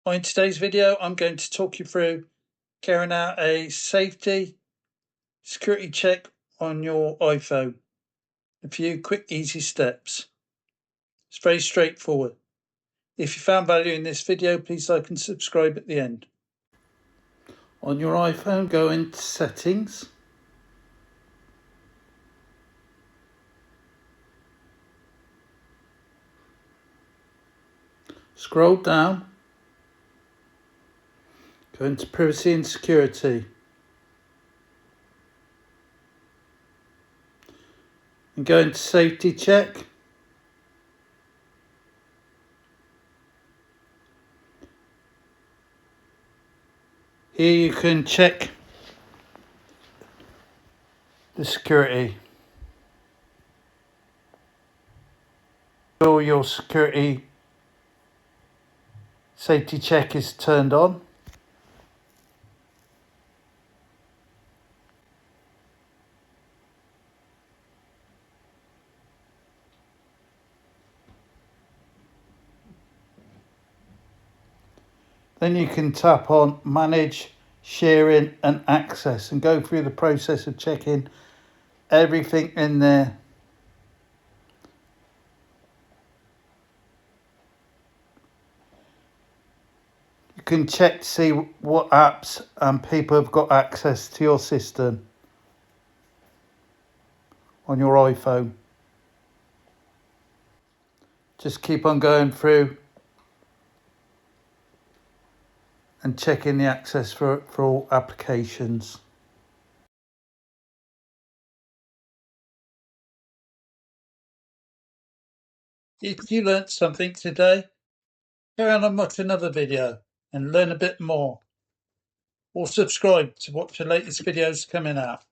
In today's video, I'm going to talk you through carrying out a safety security check on your iPhone. A few quick, easy steps. It's very straightforward. If you found value in this video, please like and subscribe at the end. On your iPhone, go into Settings. Scroll down. Go into Privacy and Security. And go into Safety Check. Here you can check the security. All your security safety check is turned on. Then you can tap on Manage, Sharing and Access and go through the process of checking everything in there. You can check to see what apps and people have got access to your system on your iPhone. Just keep on going through and checking the access for all applications. If you learnt something today, carry on and watch another video and learn a bit more. Or subscribe to watch the latest videos coming out.